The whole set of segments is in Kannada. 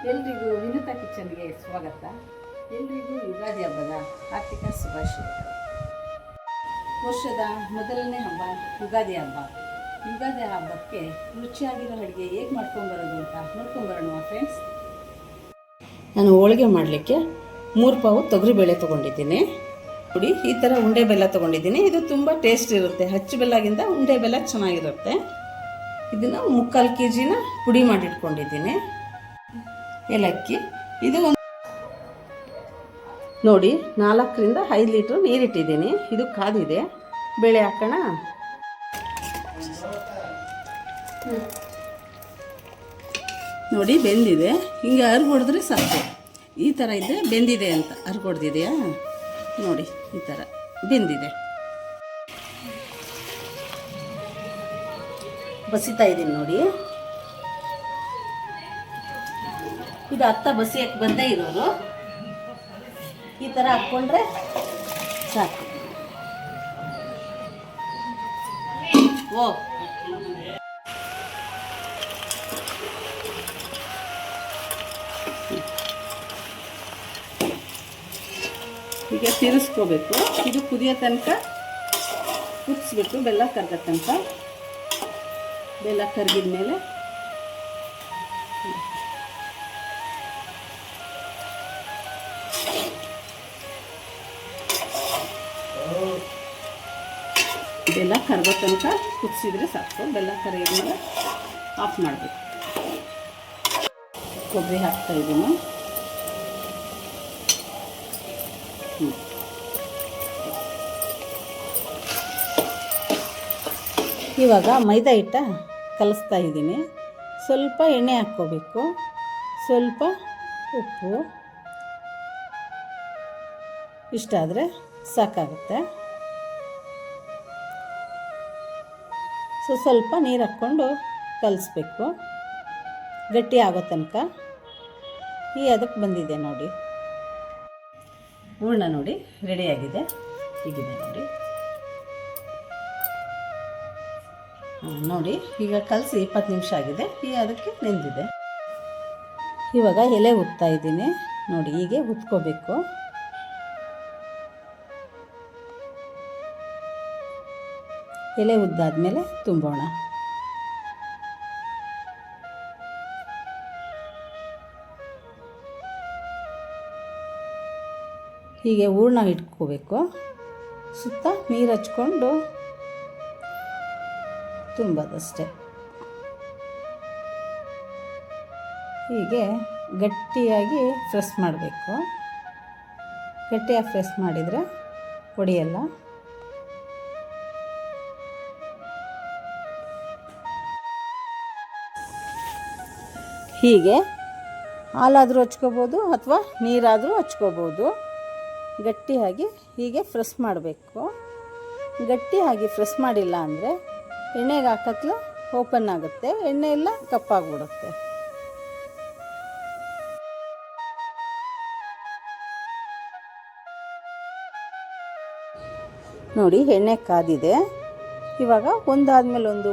ಎಲ್ರಿಗೂ ವಿನುತಾ ಕಿಚನ್ಗೆ ಸ್ವಾಗತ. ಎಲ್ರಿಗೂ ಯುಗಾದಿ ಹಬ್ಬದ ಆರ್ಥಿಕ ಶುಭಾಶಯಗಳು. ವರ್ಷದ ಮೊದಲನೇ ಹಬ್ಬ ಯುಗಾದಿ ಹಬ್ಬ. ಯುಗಾದಿ ಹಬ್ಬಕ್ಕೆ ರುಚಿಯಾಗಿರೋ ಅಡುಗೆ ಹೇಗೆ ಮಾಡ್ಕೊಂಬರೋದು ಅಂತ ನೋಡ್ಕೊಂಬರೋಣ ಫ್ರೆಂಡ್ಸ್. ನಾನು ಹೋಳಿಗೆ ಮಾಡಲಿಕ್ಕೆ 3 ಪಾವು ತೊಗರಿಬೇಳೆ ತೊಗೊಂಡಿದ್ದೀನಿ. ಪುಡಿ ಈ ಥರ ಉಂಡೆ ಬೆಲ್ಲ ತೊಗೊಂಡಿದ್ದೀನಿ. ಇದು ತುಂಬ ಟೇಸ್ಟ್ ಇರುತ್ತೆ. ಹಚ್ಚು ಬೆಲ್ಲಗಿಂತ ಉಂಡೆ ಬೆಲ್ಲ ಚೆನ್ನಾಗಿರುತ್ತೆ. ಇದನ್ನು 3/4 kg ಪುಡಿ ಮಾಡಿಟ್ಕೊಂಡಿದ್ದೀನಿ. ಏಲಕ್ಕಿ ಇದು ನೋಡಿ 4 ರಿಂದ 5 ಲೀಟ್ರ್ ನೀರಿಟ್ಟಿದ್ದೀನಿ. ಇದು ಕಾದಿದೆ. ಬೇಳೆ ಹಾಕೋಣ. ನೋಡಿ ಬೆಂದಿದೆ. ಹಿಂಗೆ ಹೊಡೆದ್ರೆ ಸಾಕು. ಈ ಥರ ಇದ್ದರೆ ಬೆಂದಿದೆ ಅಂತ ಹೊಡೆದಿದೆಯಾ ನೋಡಿ, ಈ ಥರ ಬೆಂದಿದೆ. ಬಸಿತಾ ಇದ್ದೀನಿ ನೋಡಿ. ಇದು ಅತ್ತ ಬಸಿಯಕ್ಕೆ ಬಂದೇ ಇರೋರು. ಈ ಥರ ಹಾಕ್ಕೊಂಡ್ರೆ ಸಾಕು. ಓ ಈಗ ತಿರ್ಸ್ಕೋಬೇಕು. ಇದು ಕುದಿಯೋ ತನಕ ಕುದಿಸ್ಬೇಕು. ಬೆಲ್ಲ ಕರಗೋ ತನಕ. ಬೆಲ್ಲ ಕರಗಿದ ಮೇಲೆ ಬೆಲ್ಲ ಕರಗೋ ತನಕ ಕುದಿಸಿದ್ರೆ ಸಾಕು. ಬೆಲ್ಲ ಕರಗಿದ್ಮೇಲೆ ಆಫ್ ಮಾಡಬೇಕು. ಕೊಬ್ಬರಿ ಹಾಕ್ತಾ ಇದ್ದೀನಿ. ಇವಾಗ ಮೈದಾ ಹಿಟ್ಟ ಕಲಿಸ್ತಾ ಇದ್ದೀನಿ. ಸ್ವಲ್ಪ ಎಣ್ಣೆ ಹಾಕ್ಕೋಬೇಕು, ಸ್ವಲ್ಪ ಉಪ್ಪು, ಇಷ್ಟಾದರೆ ಸಾಕಾಗುತ್ತೆ. ಸ್ವಲ್ಪ ನೀರು ಹಾಕ್ಕೊಂಡು ಕಲಿಸ್ಬೇಕು ಗಟ್ಟಿ ಆಗೋ ತನಕ. ಅದಕ್ಕೆ ಬಂದಿದೆ ನೋಡಿ. ಹೂರ್ಣ ನೋಡಿ ರೆಡಿಯಾಗಿದೆ. ಹೀಗಿದೆ ನೋಡಿ. ನೋಡಿ ಈಗ ಕಲಸಿ 20 ನಿಮಿಷ ಆಗಿದೆ. ಅದಕ್ಕೆ ನೆಂದಿದೆ. ಇವಾಗ ಎಲೆ ಉತ್ತಾ ಇದ್ದೀನಿ ನೋಡಿ. ಹೀಗೆ ಉತ್ಕೋಬೇಕು. ಎಲೆ ಉದ್ದಾದ್ಮೇಲೆ ತುಂಬೋಣ. ಹೀಗೆ ಹೂರ್ಣ ಇಟ್ಕೋಬೇಕು. ಸುತ್ತ ನೀರು ಹಚ್ಕೊಂಡು ತುಂಬೋದಷ್ಟೆ. ಹೀಗೆ ಗಟ್ಟಿಯಾಗಿ ಪ್ರೆಸ್ ಮಾಡಬೇಕು. ಗಟ್ಟಿಯಾಗಿ ಪ್ರೆಸ್ ಮಾಡಿದರೆ ಒಡೆಯಲ್ಲ. ಹೀಗೆ ಹಾಲಾದರೂ ಹಚ್ಕೋಬೋದು ಅಥವಾ ನೀರಾದರೂ ಹಚ್ಕೋಬೋದು. ಗಟ್ಟಿಯಾಗಿ ಹೀಗೆ ಪ್ರೆಸ್ ಮಾಡಬೇಕು. ಗಟ್ಟಿಯಾಗಿ ಪ್ರೆಸ್ ಮಾಡಿಲ್ಲ ಅಂದರೆ ಎಣ್ಣೆಗೆ ಹಾಕತ್ಲೆ ಓಪನ್ ಆಗುತ್ತೆ. ಎಣ್ಣೆ ಎಲ್ಲ ಕಪ್ಪಾಗ್ಬಿಡುತ್ತೆ. ನೋಡಿ ಎಣ್ಣೆ ಕಾದಿದೆ. ಇವಾಗ ಒಂದಾದ್ಮೇಲೆ ಒಂದು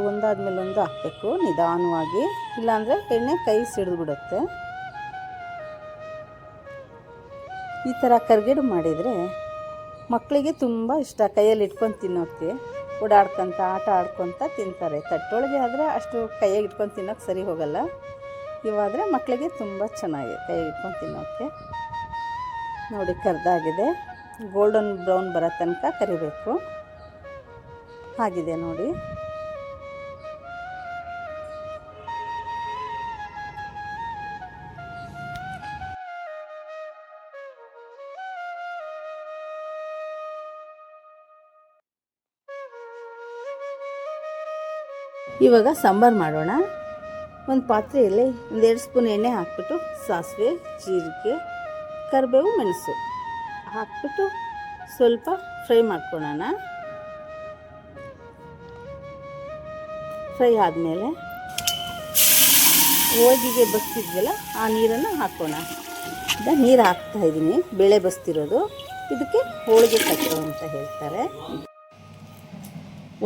ಹಾಕಬೇಕು ನಿಧಾನವಾಗಿ. ಇಲ್ಲಾಂದರೆ ಎಣ್ಣೆ ಕೈ ಸಿಡಿದ್ಬಿಡುತ್ತೆ. ಈ ಥರ ಕರ್ಗಿಡು ಮಾಡಿದರೆ ಮಕ್ಕಳಿಗೆ ತುಂಬ ಇಷ್ಟ. ಕೈಯಲ್ಲಿ ಇಟ್ಕೊಂಡು ತಿನ್ನೋಕ್ಕೆ. ಓಡಾಡ್ಕೊತ ಆಟ ಆಡ್ಕೊತ ತಿಂತಾರೆ. ತಟ್ಟೊಳಗೆ ಆದರೆ ಅಷ್ಟು ಕೈಯಾಗಿ ಇಟ್ಕೊಂಡು ತಿನ್ನೋಕ್ಕೆ ಸರಿ ಹೋಗಲ್ಲ. ಇವಾದರೆ ಮಕ್ಕಳಿಗೆ ತುಂಬ ಚೆನ್ನಾಗಿ ಕೈಯಾಗಿ ಇಟ್ಕೊಂಡು ತಿನ್ನೋಕ್ಕೆ. ನೋಡಿ ಕರ್ದಾಗಿದೆ. ಗೋಲ್ಡನ್ ಬ್ರೌನ್ ಬರೋ ತನಕ ಕರಿಬೇಕು. ಆಗಿದೆ ನೋಡಿ. ಇವಾಗ ಸಾಂಬಾರು ಮಾಡೋಣ. ಒಂದು ಪಾತ್ರೆಯಲ್ಲಿ 1-2 ಸ್ಪೂನ್ ಎಣ್ಣೆ ಹಾಕ್ಬಿಟ್ಟು ಸಾಸಿವೆ, ಜೀರಿಗೆ, ಕರಿಬೇವು, ಮೆಣಸು ಹಾಕ್ಬಿಟ್ಟು ಸ್ವಲ್ಪ ಫ್ರೈ ಮಾಡ್ಕೊಳ್ಳೋಣ. ಫ್ರೈ ಆದಮೇಲೆ ಹೋಳಿಗೆಗೆ ಬಸ್ತಿದ್ವಲ್ಲ ಆ ನೀರನ್ನು ಹಾಕೋಣ. ನೀರು ಹಾಕ್ತಾಯಿದ್ದೀನಿ. ಬೇಳೆ ಬಸ್ತಿರೋದು. ಇದಕ್ಕೆ ಹೋಳಿಗೆ ಕಟ್ಟೋ ಅಂತ ಹೇಳ್ತಾರೆ.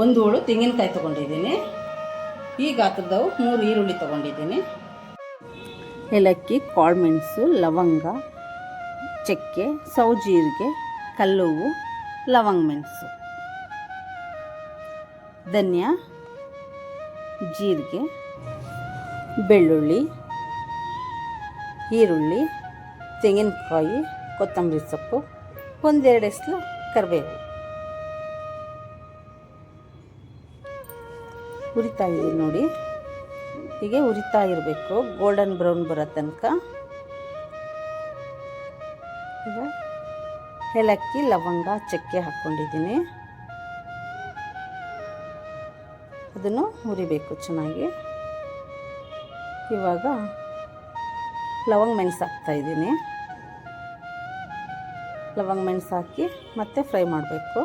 1 ಹೋಳು ತೆಂಗಿನಕಾಯಿ ತೊಗೊಂಡಿದ್ದೀನಿ. ಈ ಗಾತ್ರದವು 3 ಈರುಳ್ಳಿ ತೊಗೊಂಡಿದ್ದೀನಿ. ಏಲಕ್ಕಿ, ಕಾಳುಮೆಣಸು, ಲವಂಗ, ಚಕ್ಕೆ, ಸೌಜೀರಿಗೆ, ಕಲ್ಲುವ್ವು, ಲವಂಗ ಮೆಣಸು, ಧನಿಯಾ, ಜೀರಿಗೆ, ಬೆಳ್ಳುಳ್ಳಿ, ಈರುಳ್ಳಿ, ತೆಂಗಿನಕಾಯಿ, ಕೊತ್ತಂಬರಿ ಸೊಪ್ಪು, ಒಂದೆರಡು ಎಸ್ಲು ಕರಿಬೇವು. ಹುರಿತಾ ಇದ್ದೀನಿ ನೋಡಿ, ಹೀಗೆ ಹುರಿತಾ ಇರಬೇಕು ಗೋಲ್ಡನ್ ಬ್ರೌನ್ ಬರೋ ತನಕ. ಈಗ ಏಲಕ್ಕಿ, ಲವಂಗ, ಚಕ್ಕೆ ಹಾಕ್ಕೊಂಡಿದ್ದೀನಿ, ಅದನ್ನು ಹುರಿಬೇಕು ಚೆನ್ನಾಗಿ. ಇವಾಗ ಲವಂಗ ಮೆಣಸು ಹಾಕ್ತಾಯಿದ್ದೀನಿ. ಲವಂಗ ಮೆಣಸು ಹಾಕಿ ಮತ್ತೆ ಫ್ರೈ ಮಾಡಬೇಕು.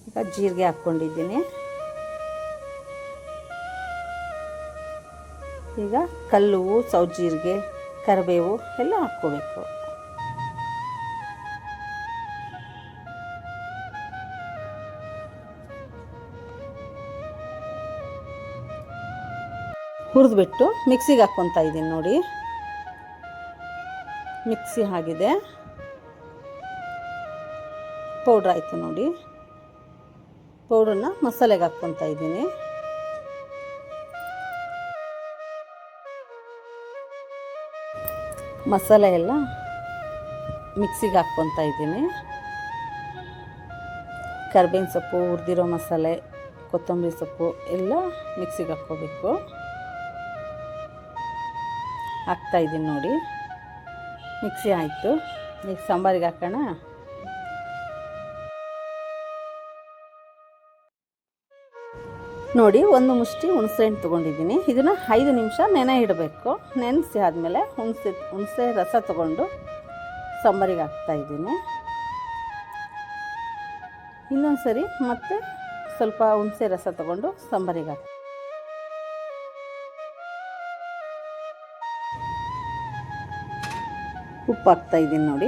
ಈಗ ಜೀರಿಗೆ ಹಾಕ್ಕೊಂಡಿದ್ದೀನಿ. ಈಗ ಕಲ್ಲುವ್ವು, ಸೌಜೀರಿಗೆ, ಕರಿಬೇವು ಎಲ್ಲ ಹಾಕ್ಕೋಬೇಕು. ಹುರಿದ್ಬಿಟ್ಟು ಮಿಕ್ಸಿಗೆ ಹಾಕ್ಕೊತಾ ಇದ್ದೀನಿ ನೋಡಿ. ಮಿಕ್ಸಿ ಆಗಿದೆ, ಪೌಡ್ರ್ ಆಯಿತು ನೋಡಿ. ಪೌಡ್ರನ್ನ ಮಸಾಲೆಗೆ ಹಾಕ್ಕೊತಾ ಇದ್ದೀನಿ. ಮಸಾಲೆ ಎಲ್ಲ ಮಿಕ್ಸಿಗೆ ಹಾಕ್ಕೊತಾ ಇದ್ದೀನಿ. ಕರ್ಬೇವಿನ ಸೊಪ್ಪು, ಹುರಿದಿರೋ ಮಸಾಲೆ, ಕೊತ್ತಂಬರಿ ಸೊಪ್ಪು ಎಲ್ಲ ಮಿಕ್ಸಿಗೆ ಹಾಕ್ಕೋಬೇಕು. ಹಾಕ್ತಾಯಿದ್ದೀನಿ ನೋಡಿ. ಮಿಕ್ಸಿ ಆಯಿತು. ಈಗ ಸಾಂಬಾರಿಗೆ ಹಾಕೋಣ. ನೋಡಿ, ಒಂದು ಮುಷ್ಟಿ ಹುಣಸೆಹಣ್ಣು ತೊಗೊಂಡಿದ್ದೀನಿ. ಇದನ್ನು 5 ನಿಮಿಷ ನೆನೆ ಇಡಬೇಕು. ನೆನೆಸಿ ಆದಮೇಲೆ ಹುಣಸೆ ರಸ ತೊಗೊಂಡು ಸಾಂಬಾರಿಗೆ ಹಾಕ್ತಾಯಿದ್ದೀನಿ. ಇನ್ನೊಂದು ಸರಿ ಮತ್ತೆ ಸ್ವಲ್ಪ ಹುಣಸೆ ರಸ ತೊಗೊಂಡು ಸಾಂಬಾರಿಗೆ ಹಾಕಿ ಉಪ್ಪು ಹಾಕ್ತಾಯಿದ್ದೀನಿ ನೋಡಿ.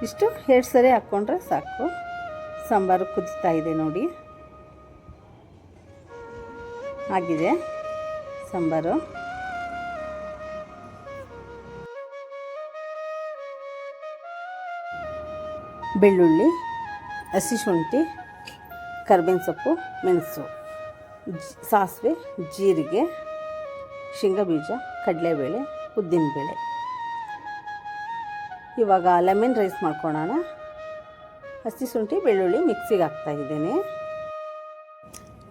ಇಷ್ಟು 2 ಸರಿ ಹಾಕ್ಕೊಂಡ್ರೆ ಸಾಕು. ಸಾಂಬಾರು ಕುದೀತಾ ಇದೆ ನೋಡಿ. ಆಗಿದೆ ಸಾಂಬಾರು. ಬೆಳ್ಳುಳ್ಳಿ, ಹಸಿ ಶುಂಠಿ, ಕರ್ಬೇವಿನ ಸೊಪ್ಪು, ಮೆಣಸು, ಸಾಸಿವೆ, ಜೀರಿಗೆ, ಶೇಂಗಾ ಬೀಜ, ಕಡಲೆಬೇಳೆ, ಉದ್ದಿನಬೇಳೆ. ಇವಾಗ ಲೆಮನ್ ರೈಸ್ ಮಾಡ್ಕೊಳ್ಳೋಣ. ಹಸಿ ಶುಂಠಿ, ಬೆಳ್ಳುಳ್ಳಿ ಮಿಕ್ಸಿಗೆ ಹಾಕ್ತಾಯಿದ್ದೀನಿ.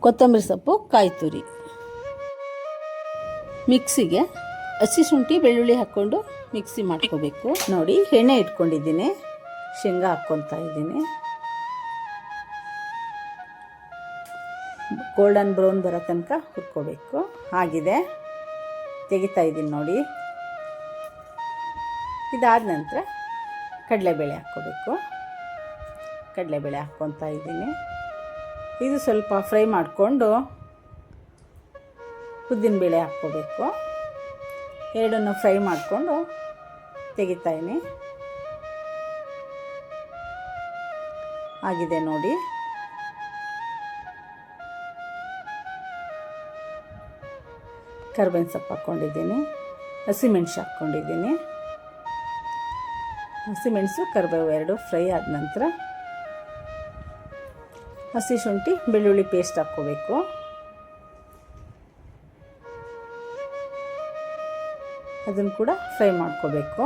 ಕೊತ್ತಂಬರಿ ಸೊಪ್ಪು, ಕಾಯಿ ತುರಿ. ಮಿಕ್ಸಿಗೆ ಹಸಿ ಶುಂಠಿ, ಬೆಳ್ಳುಳ್ಳಿ ಹಾಕ್ಕೊಂಡು ಮಿಕ್ಸಿ ಮಾಡ್ಕೋಬೇಕು ನೋಡಿ. ಎಣ್ಣೆ ಇಟ್ಕೊಂಡಿದ್ದೀನಿ, ಶೇಂಗಾ ಹಾಕ್ಕೊತಾ ಇದ್ದೀನಿ. ಗೋಲ್ಡನ್ ಬ್ರೌನ್ ಬರೋ ತನಕ ಹುರ್ಕೋಬೇಕು. ಆಗಿದೆ, ತೆಗಿತಾ ಇದ್ದೀನಿ ನೋಡಿ. ಇದಾದ ನಂತರ ಕಡಲೆಬೇಳೆ ಹಾಕ್ಕೋಬೇಕು. ಕಡಲೆಬೇಳೆ ಹಾಕ್ಕೊತಾ ಇದ್ದೀನಿ. ಇದು ಸ್ವಲ್ಪ ಫ್ರೈ ಮಾಡಿಕೊಂಡು ಉದ್ದಿನಬೇಳೆ ಹಾಕ್ಕೋಬೇಕು. ಎರಡನ್ನು ಫ್ರೈ ಮಾಡಿಕೊಂಡು ತೆಗಿತಾಯಿನಿ. ಆಗಿದೆ ನೋಡಿ. ಕರ್ಬೇವಿನ ಸೊಪ್ಪು ಹಾಕ್ಕೊಂಡಿದ್ದೀನಿ, ಹಸಿಮೆಣಸು ಹಾಕ್ಕೊಂಡಿದ್ದೀನಿ. ಹಸಿಮೆಣಸು, ಕರಿಬೇವು ಎರಡು ಫ್ರೈ ಆದ ನಂತರ ಹಸಿ ಶುಂಠಿ, ಬೆಳ್ಳುಳ್ಳಿ ಪೇಸ್ಟ್ ಹಾಕ್ಕೋಬೇಕು. ಅದನ್ನು ಕೂಡ ಫ್ರೈ ಮಾಡ್ಕೋಬೇಕು.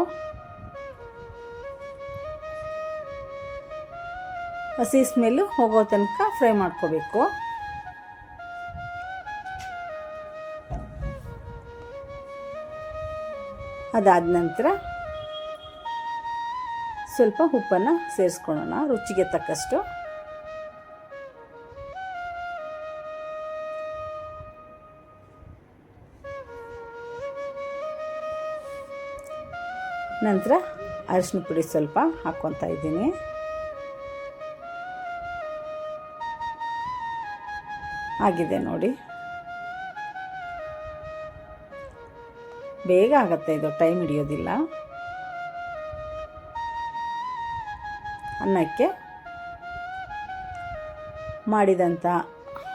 ಹಸಿ ಸ್ಮೆಲ್ಲು ಹೋಗೋ ತನಕ ಫ್ರೈ ಮಾಡ್ಕೋಬೇಕು. ಅದಾದ ನಂತರ ಸ್ವಲ್ಪ ಉಪ್ಪನ್ನು ಸೇರಿಸ್ಕೊಳ್ಳೋಣ ರುಚಿಗೆ ತಕ್ಕಷ್ಟು. ನಂತರ ಅರಿಶಿನ ಪುಡಿ ಸ್ವಲ್ಪ ಹಾಕ್ಕೊತಾ ಇದ್ದೀನಿ. ಆಗಿದೆ ನೋಡಿ. ಬೇಗ ಆಗುತ್ತೆ ಇದು, ಟೈಮ್ ಹಿಡಿಯೋದಿಲ್ಲ. ಅನ್ನಕ್ಕೆ ಮಾಡಿದಂಥ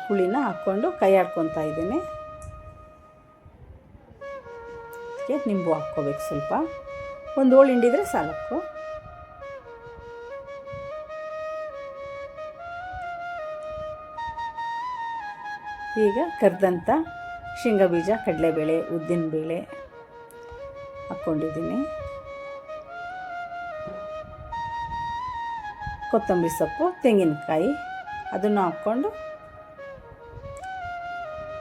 ಹುಳಿನ ಹಾಕ್ಕೊಂಡು ಕೈ ಆಡ್ಕೊತಾ ಇದ್ದೀನಿ. ಅದಕ್ಕೆ ನಿಂಬು ಹಾಕ್ಕೋಬೇಕು ಸ್ವಲ್ಪ. ಒಂದು ಹೋಳು ಹಿಂಡಿದರೆ ಸಾಕು. ಈಗ ಕರೆದಂಥ ಶೇಂಗಾ ಬೀಜ, ಕಡಲೆಬೇಳೆ, ಉದ್ದಿನಬೇಳೆ ಹಾಕ್ಕೊಂಡಿದ್ದೀನಿ. ಕೊತ್ತಂಬರಿ ಸೊಪ್ಪು, ತೆಂಗಿನಕಾಯಿ ಅದನ್ನು ಹಾಕ್ಕೊಂಡು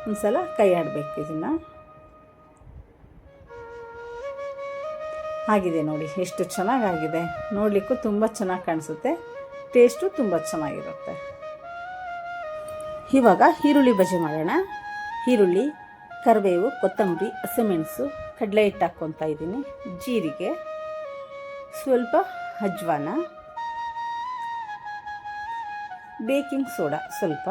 ಒಂದು ಸಲ ಕೈ ಆಡಬೇಕು. ಇದನ್ನು ಆಗಿದೆ ನೋಡಿ, ಎಷ್ಟು ಚೆನ್ನಾಗಾಗಿದೆ. ನೋಡಲಿಕ್ಕೂ ತುಂಬ ಚೆನ್ನಾಗಿ ಕಾಣಿಸುತ್ತೆ, ಟೇಸ್ಟು ತುಂಬ ಚೆನ್ನಾಗಿರುತ್ತೆ. ಇವಾಗ ಈರುಳ್ಳಿ ಬಜ್ಜಿ ಮಾಡೋಣ. ಈರುಳ್ಳಿ, ಕರಿಬೇವು, ಕೊತ್ತಂಬರಿ, ಹಸಿಮೆಣಸು, ಕಡಲೆ ಹಿಟ್ಟು ಹಾಕ್ಕೊತಾ ಇದ್ದೀನಿ, ಜೀರಿಗೆ, ಸ್ವಲ್ಪ ಅಜ್ವಾನ, ಬೇಕಿಂಗ್ ಸೋಡಾ ಸ್ವಲ್ಪ,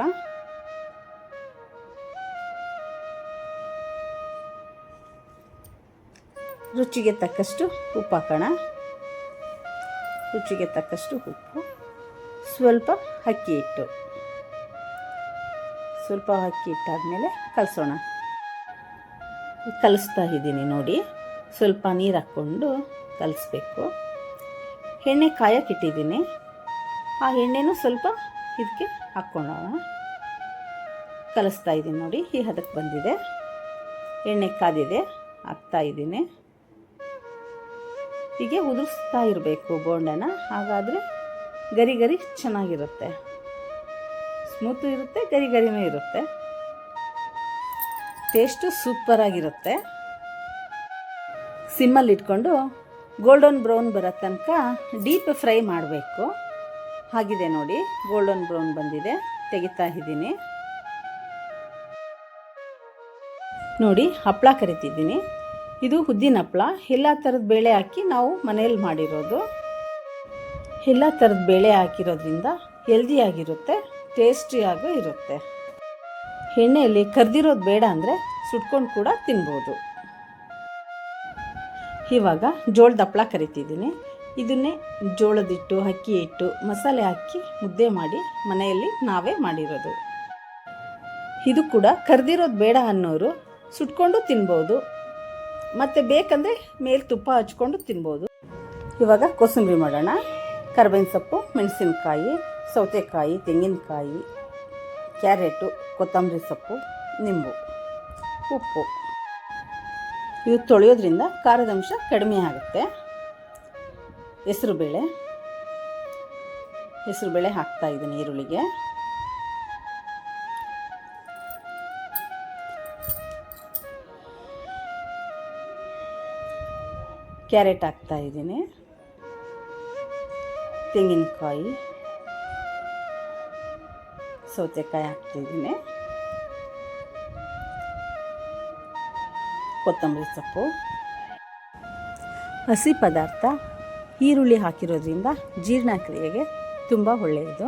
ರುಚಿಗೆ ತಕ್ಕಷ್ಟು ಉಪ್ಪು ಹಾಕೋಣ. ರುಚಿಗೆ ತಕ್ಕಷ್ಟು ಉಪ್ಪು, ಸ್ವಲ್ಪ ಅಕ್ಕಿ ಹಿಟ್ಟು, ಸ್ವಲ್ಪ ಅಕ್ಕಿ ಹಿಟ್ಟಾದಮೇಲೆ ಕಲಸೋಣ. ಕಲಿಸ್ತಾ ಇದ್ದೀನಿ ನೋಡಿ, ಸ್ವಲ್ಪ ನೀರು ಹಾಕ್ಕೊಂಡು ಕಲಿಸ್ಬೇಕು. ಎಣ್ಣೆ ಕಾಯಕ್ಕಿಟ್ಟಿದ್ದೀನಿ, ಆ ಎಣ್ಣೆನೂ ಸ್ವಲ್ಪ ಇದಕ್ಕೆ ಹಾಕ್ಕೊಳ್ಳೋಣ. ಕಲಿಸ್ತಾ ಇದ್ದೀನಿ ನೋಡಿ, ಈ ಹದಕ್ಕೆ ಬಂದಿದೆ. ಎಣ್ಣೆ ಕಾದಿದೆ, ಹಾಕ್ತಾಯಿದ್ದೀನಿ. ಹೀಗೆ ಉದುರಿಸ್ತಾ ಇರಬೇಕು ಬೋಂಡನ, ಹಾಗಾದರೆ ಗರಿ ಗರಿ ಚೆನ್ನಾಗಿರುತ್ತೆ, ಸ್ಮೂತು ಇರುತ್ತೆ, ಗರಿ ಗರಿನೂ ಇರುತ್ತೆ, ಟೇಸ್ಟು ಸೂಪರಾಗಿರುತ್ತೆ. ಸಿಮ್ಮಲ್ಲಿ ಇಟ್ಕೊಂಡು ಗೋಲ್ಡನ್ ಬ್ರೌನ್ ಬರೋ ತನಕ ಡೀಪ್ ಫ್ರೈ ಮಾಡಬೇಕು. ಆಗಿದೆ ನೋಡಿ, ಗೋಲ್ಡನ್ ಬ್ರೌನ್ ಬಂದಿದೆ, ತೆಗಿತಾ ಇದ್ದೀನಿ ನೋಡಿ. ಹಪ್ಪಳ ಕರಿತಿದ್ದೀನಿ, ಇದು ಉದ್ದಿನ ಹಪ್ಪಳ. ಎಲ್ಲ ಥರದ ಬೇಳೆ ಹಾಕಿ ನಾವು ಮನೆಯಲ್ಲಿ ಮಾಡಿರೋದು. ಎಲ್ಲ ಥರದ ಬೇಳೆ ಹಾಕಿರೋದ್ರಿಂದ ಹೆಲ್ದಿಯಾಗಿರುತ್ತೆ, ಟೇಸ್ಟಿಯಾಗೂ ಇರುತ್ತೆ. ಎಣ್ಣೆಯಲ್ಲಿ ಕರ್ದಿರೋದು ಬೇಡ ಅಂದರೆ ಸುಟ್ಕೊಂಡು ಕೂಡ ತಿನ್ಬೋದು. ಇವಾಗ ಜೋಳದ ಹಪ್ಪಳ ಕರಿತಿದ್ದೀನಿ. ಇದನ್ನೇ ಜೋಳದ ಹಿಟ್ಟು, ಅಕ್ಕಿ ಹಿಟ್ಟು, ಮಸಾಲೆ ಹಾಕಿ ಮುದ್ದೆ ಮಾಡಿ ಮನೆಯಲ್ಲಿ ನಾವೇ ಮಾಡಿರೋದು. ಇದು ಕೂಡ ಕರ್ದಿರೋದು ಬೇಡ ಅನ್ನೋರು ಸುಟ್ಕೊಂಡು ತಿನ್ಬೋದು, ಮತ್ತು ಬೇಕಂದರೆ ಮೇಲೆ ತುಪ್ಪ ಹಚ್ಕೊಂಡು ತಿನ್ಬೋದು. ಇವಾಗ ಕೋಸಂಬರಿ ಮಾಡೋಣ. ಕರಿಬೇವಿನ ಸೊಪ್ಪು, ಮೆಣಸಿನಕಾಯಿ, ಸೌತೆಕಾಯಿ, ತೆಂಗಿನಕಾಯಿ, ಕ್ಯಾರೆಟು, ಕೊತ್ತಂಬರಿ ಸೊಪ್ಪು, ನಿಂಬು, ಉಪ್ಪು. ಇದು ತೊಳೆಯೋದ್ರಿಂದ ಖಾರದ ಅಂಶ ಕಡಿಮೆ ಆಗುತ್ತೆ. ಹೆಸರುಬೇಳೆ ಹಾಕ್ತಾಯಿದ್ದೀನಿ ಈರುಳ್ಳಿಗೆ. ಕ್ಯಾರೆಟ್ ಹಾಕ್ತಾಯಿದ್ದೀನಿ, ತೆಂಗಿನಕಾಯಿ, ಸೌತೆಕಾಯಿ ಹಾಕ್ತಾಯಿದ್ದೀನಿ, ಕೊತ್ತಂಬರಿ ಸೊಪ್ಪು. ಹಸಿ ಪದಾರ್ಥ ಈರುಳ್ಳಿ ಹಾಕಿರೋದ್ರಿಂದ ಜೀರ್ಣಕ್ರಿಯೆಗೆ ತುಂಬ ಒಳ್ಳೆಯದು.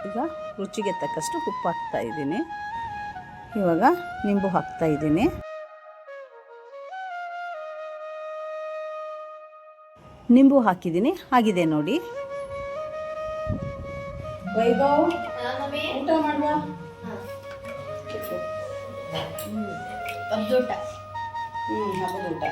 ಈಗ ರುಚಿಗೆ ತಕ್ಕಷ್ಟು ಉಪ್ಪು ಹಾಕ್ತಾಯಿದ್ದೀನಿ. ಇವಾಗ ನಿಂಬು ಹಾಕ್ತಾಯಿದ್ದೀನಿ. ನಿಂಬು ಹಾಕಿದ್ದೀನಿ, ಆಗಿದೆ ನೋಡಿ. ವೈಭವ್, ಊಟ ಮಾಡುವ. ಹಬ್ಬದ ಊಟ.